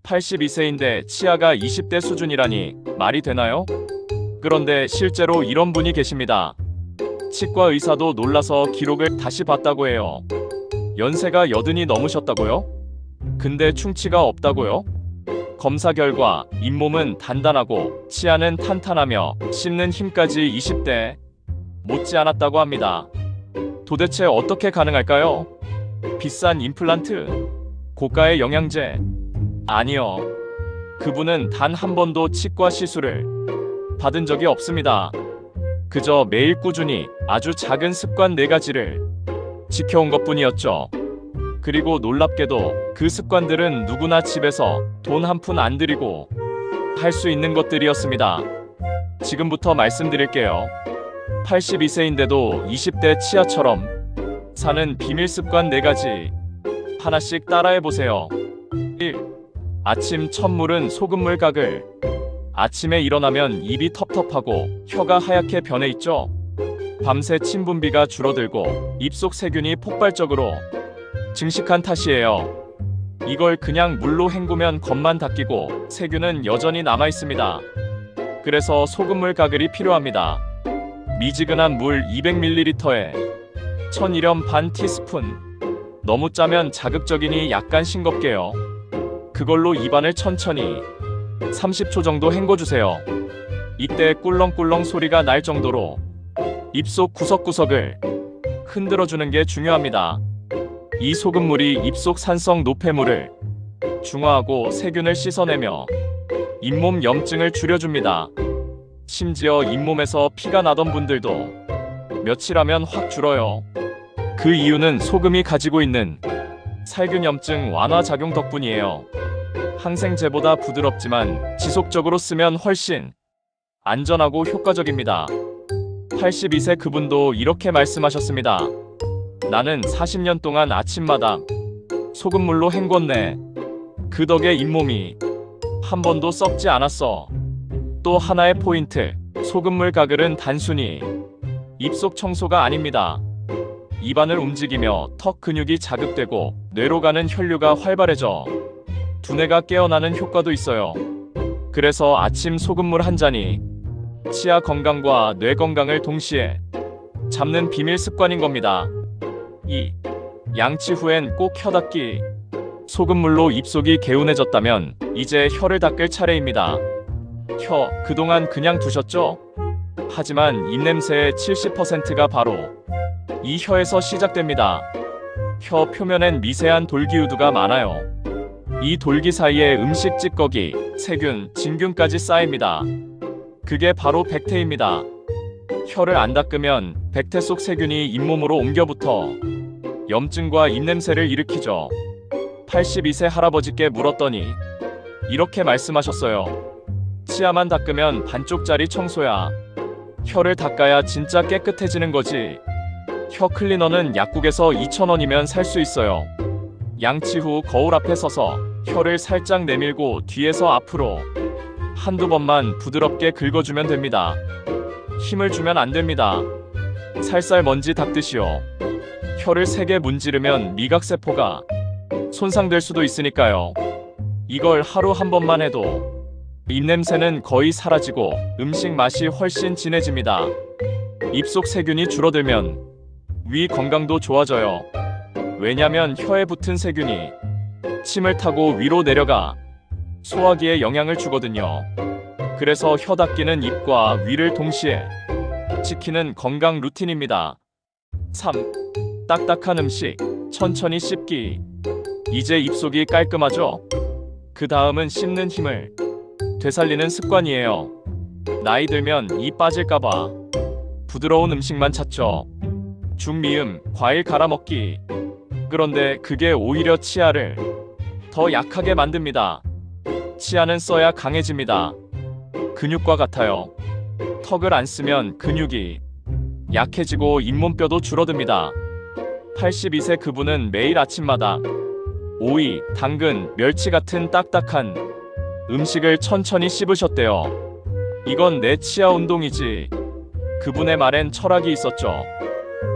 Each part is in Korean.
82세인데 치아가 20대 수준이라니 말이 되나요? 그런데 실제로 이런 분이 계십니다. 치과 의사도 놀라서 기록을 다시 봤다고 해요. 연세가 80이 넘으셨다고요? 근데 충치가 없다고요? 검사 결과 잇몸은 단단하고 치아는 탄탄하며 씹는 힘까지 20대 못지않았다고 합니다. 도대체 어떻게 가능할까요? 비싼 임플란트? 고가의 영양제? 아니요. 그분은 단 한 번도 치과 시술을 받은 적이 없습니다. 그저 매일 꾸준히 아주 작은 습관 4가지를 지켜온 것뿐이었죠. 그리고 놀랍게도 그 습관들은 누구나 집에서 돈 한 푼 안 들이고 할 수 있는 것들이었습니다. 지금부터 말씀드릴게요. 82세인데도 20대 치아처럼 사는 비밀 습관 4가지 하나씩 따라해보세요. 1. 아침 첫 물은 소금물 가글. 아침에 일어나면 입이 텁텁하고 혀가 하얗게 변해 있죠? 밤새 침 분비가 줄어들고 입속 세균이 폭발적으로 증식한 탓이에요. 이걸 그냥 물로 헹구면 겉만 닦이고 세균은 여전히 남아 있습니다. 그래서 소금물 가글이 필요합니다. 미지근한 물 200ml에 1000일염 반 티스푼. 너무 짜면 자극적이니 약간 싱겁게요. 그걸로 입안을 천천히 30초 정도 헹궈주세요. 이때 꿀렁꿀렁 소리가 날 정도로 입속 구석구석을 흔들어주는 게 중요합니다. 이 소금물이 입속 산성 노폐물을 중화하고 세균을 씻어내며 잇몸 염증을 줄여줍니다. 심지어 잇몸에서 피가 나던 분들도 며칠 하면 확 줄어요. 그 이유는 소금이 가지고 있는 살균 염증 완화 작용 덕분이에요. 항생제보다 부드럽지만 지속적으로 쓰면 훨씬 안전하고 효과적입니다. 82세 그분도 이렇게 말씀하셨습니다. 나는 40년 동안 아침마다 소금물로 헹궜네. 그 덕에 잇몸이 한 번도 썩지 않았어. 또 하나의 포인트. 소금물 가글은 단순히 입속 청소가 아닙니다. 입안을 움직이며 턱 근육이 자극되고 뇌로 가는 혈류가 활발해져 두뇌가 깨어나는 효과도 있어요. 그래서 아침 소금물 한 잔이 치아 건강과 뇌 건강을 동시에 잡는 비밀 습관인 겁니다. 2. 양치 후엔 꼭 혀 닦기. 소금물로 입속이 개운해졌다면 이제 혀를 닦을 차례입니다. 혀, 그동안 그냥 두셨죠? 하지만 입냄새의 70%가 바로 이 혀에서 시작됩니다. 혀 표면엔 미세한 돌기우두가 많아요. 이 돌기 사이에 음식 찌꺼기, 세균, 진균까지 쌓입니다. 그게 바로 백태입니다. 혀를 안 닦으면 백태 속 세균이 잇몸으로 옮겨붙어 염증과 입냄새를 일으키죠. 82세 할아버지께 물었더니 이렇게 말씀하셨어요. 치아만 닦으면 반쪽짜리 청소야. 혀를 닦아야 진짜 깨끗해지는 거지. 혀 클리너는 약국에서 2,000원이면 살 수 있어요. 양치 후 거울 앞에 서서 혀를 살짝 내밀고 뒤에서 앞으로 한두 번만 부드럽게 긁어주면 됩니다. 힘을 주면 안 됩니다. 살살 먼지 닦듯이요. 혀를 세게 문지르면 미각세포가 손상될 수도 있으니까요. 이걸 하루 한 번만 해도 입냄새는 거의 사라지고 음식 맛이 훨씬 진해집니다. 입속 세균이 줄어들면 위 건강도 좋아져요. 왜냐면 혀에 붙은 세균이 침을 타고 위로 내려가 소화기에 영향을 주거든요. 그래서 혀 닦기는 입과 위를 동시에 지키는 건강 루틴입니다. 3. 딱딱한 음식 천천히 씹기. 이제 입속이 깔끔하죠? 그 다음은 씹는 힘을 되살리는 습관이에요. 나이 들면 이 빠질까봐 부드러운 음식만 찾죠. 중미음, 과일 갈아먹기. 그런데 그게 오히려 치아를 더 약하게 만듭니다. 치아는 써야 강해집니다. 근육과 같아요. 턱을 안 쓰면 근육이 약해지고 잇몸뼈도 줄어듭니다. 82세 그분은 매일 아침마다 오이, 당근, 멸치 같은 딱딱한 음식을 천천히 씹으셨대요. 이건 내 치아 운동이지. 그분의 말엔 철학이 있었죠.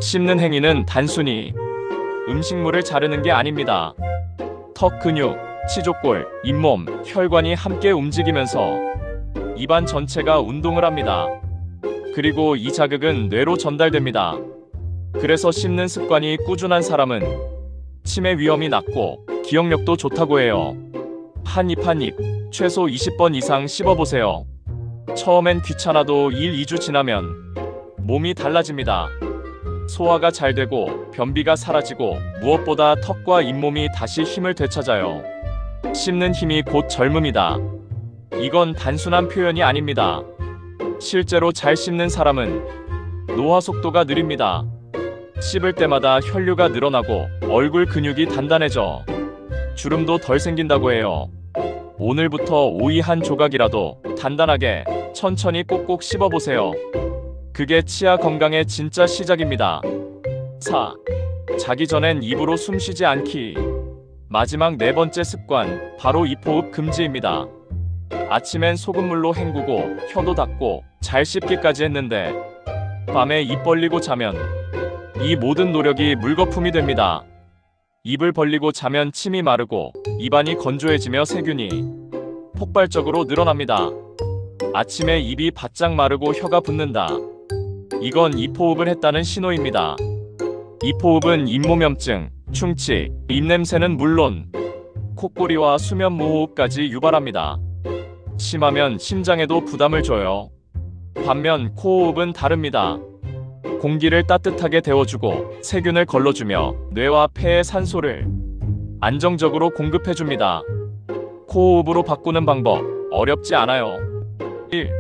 씹는 행위는 단순히 음식물을 자르는 게 아닙니다. 턱 근육, 치조골, 잇몸, 혈관이 함께 움직이면서 입안 전체가 운동을 합니다. 그리고 이 자극은 뇌로 전달됩니다. 그래서 씹는 습관이 꾸준한 사람은 치매 위험이 낮고 기억력도 좋다고 해요. 한 입 한 입 최소 20번 이상 씹어보세요. 처음엔 귀찮아도 1-2주 지나면 몸이 달라집니다. 소화가 잘 되고 변비가 사라지고 무엇보다 턱과 잇몸이 다시 힘을 되찾아요. 씹는 힘이 곧 젊음이다. 이건 단순한 표현이 아닙니다. 실제로 잘 씹는 사람은 노화 속도가 느립니다. 씹을 때마다 혈류가 늘어나고 얼굴 근육이 단단해져 주름도 덜 생긴다고 해요. 오늘부터 오이 한 조각이라도 단단하게 천천히 꼭꼭 씹어보세요. 그게 치아 건강의 진짜 시작입니다. 4. 자기 전엔 입으로 숨 쉬지 않기. 마지막 네 번째 습관, 바로 입호흡 금지입니다. 아침엔 소금물로 헹구고 혀도 닫고 잘 씹기까지 했는데 밤에 입 벌리고 자면 이 모든 노력이 물거품이 됩니다. 입을 벌리고 자면 침이 마르고 입안이 건조해지며 세균이 폭발적으로 늘어납니다. 아침에 입이 바짝 마르고 혀가 붓는다. 이건 입호흡을 했다는 신호입니다. 입호흡은 잇몸염증, 충치, 입냄새는 물론 콧구리와 수면 무호흡까지 유발합니다. 심하면 심장에도 부담을 줘요. 반면 코호흡은 다릅니다. 공기를 따뜻하게 데워주고 세균을 걸러주며 뇌와 폐에 산소를 안정적으로 공급해줍니다. 코호흡으로 바꾸는 방법 어렵지 않아요. 1.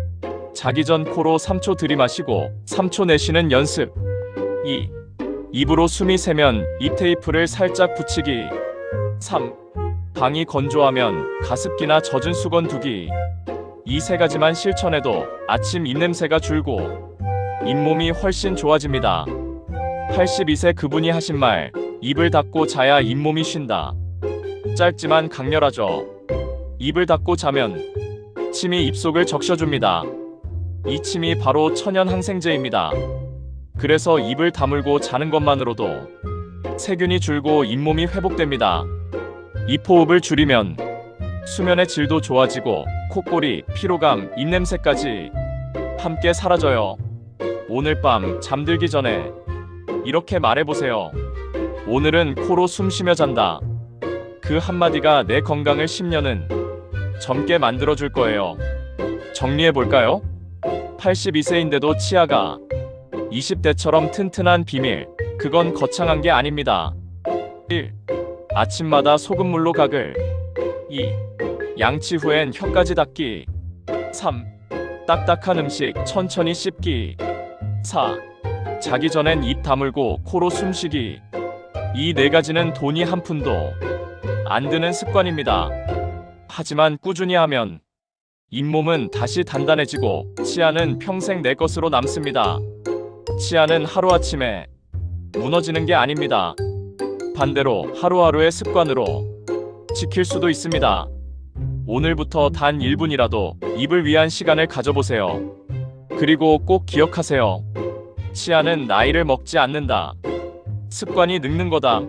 자기 전 코로 3초 들이마시고 3초 내쉬는 연습. 2. 입으로 숨이 새면 입 테이프를 살짝 붙이기. 3. 방이 건조하면 가습기나 젖은 수건 두기. 이 세 가지만 실천해도 아침 입냄새가 줄고 잇몸이 훨씬 좋아집니다. 82세 그분이 하신 말, 입을 닫고 자야 잇몸이 쉰다. 짧지만 강렬하죠. 입을 닫고 자면 침이 입속을 적셔줍니다. 이 침이 바로 천연 항생제입니다. 그래서 입을 다물고 자는 것만으로도 세균이 줄고 잇몸이 회복됩니다. 입호흡을 줄이면 수면의 질도 좋아지고 콧골이, 피로감, 입냄새까지 함께 사라져요. 오늘 밤 잠들기 전에 이렇게 말해보세요. 오늘은 코로 숨 쉬며 잔다. 그 한마디가 내 건강을 10년은 젊게 만들어줄 거예요. 정리해볼까요? 82세인데도 치아가 20대처럼 튼튼한 비밀, 그건 거창한 게 아닙니다. 1. 아침마다 소금물로 가글. 2. 양치 후엔 혀까지 닦기. 3. 딱딱한 음식 천천히 씹기. 4. 자기 전엔 입 다물고 코로 숨쉬기. 이 네 가지는 돈이 한 푼도 안 드는 습관입니다. 하지만 꾸준히 하면 잇몸은 다시 단단해지고 치아는 평생 내 것으로 남습니다. 치아는 하루아침에 무너지는 게 아닙니다. 반대로 하루하루의 습관으로 지킬 수도 있습니다. 오늘부터 단 1분이라도 입을 위한 시간을 가져보세요. 그리고 꼭 기억하세요. 치아는 나이를 먹지 않는다. 습관이 늙는 거다.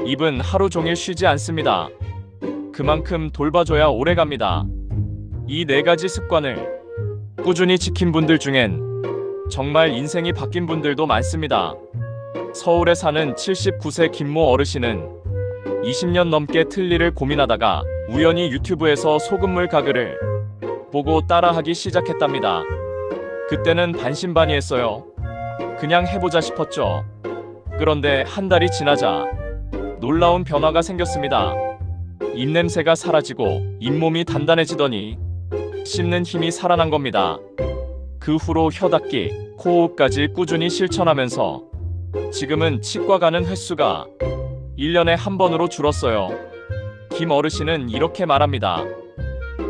입은 하루 종일 쉬지 않습니다. 그만큼 돌봐줘야 오래갑니다. 이 네 가지 습관을 꾸준히 지킨 분들 중엔 정말 인생이 바뀐 분들도 많습니다. 서울에 사는 79세 김모 어르신은 20년 넘게 틀니를 고민하다가 우연히 유튜브에서 소금물 가글을 보고 따라하기 시작했답니다. 그때는 반신반의했어요. 그냥 해보자 싶었죠. 그런데 한 달이 지나자 놀라운 변화가 생겼습니다. 입냄새가 사라지고 잇몸이 단단해지더니 씹는 힘이 살아난 겁니다. 그 후로 혀 닫기, 코호흡까지 꾸준히 실천하면서 지금은 치과 가는 횟수가 1년에 한 번으로 줄었어요. 김 어르신은 이렇게 말합니다.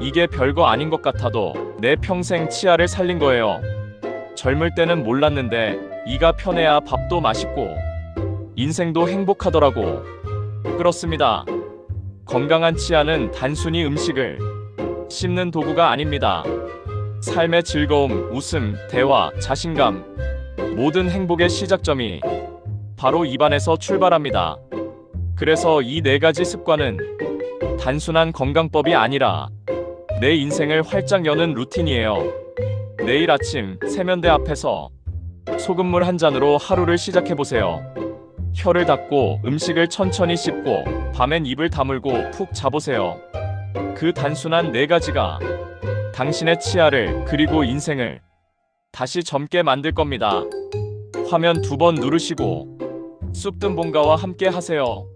이게 별거 아닌 것 같아도 내 평생 치아를 살린 거예요. 젊을 때는 몰랐는데 이가 편해야 밥도 맛있고 인생도 행복하더라고. 그렇습니다. 건강한 치아는 단순히 음식을 씹는 도구가 아닙니다. 삶의 즐거움, 웃음, 대화, 자신감, 모든 행복의 시작점이 바로 입안에서 출발합니다. 그래서 이 네 가지 습관은 단순한 건강법이 아니라 내 인생을 활짝 여는 루틴이에요. 내일 아침 세면대 앞에서 소금물 한 잔으로 하루를 시작해보세요. 혀를 닫고 음식을 천천히 씹고 밤엔 입을 다물고 푹 자보세요. 그 단순한 4가지가 당신의 치아를 그리고 인생을 다시 젊게 만들 겁니다. 화면 2번 누르시고 쑥뜸본가와 함께 하세요.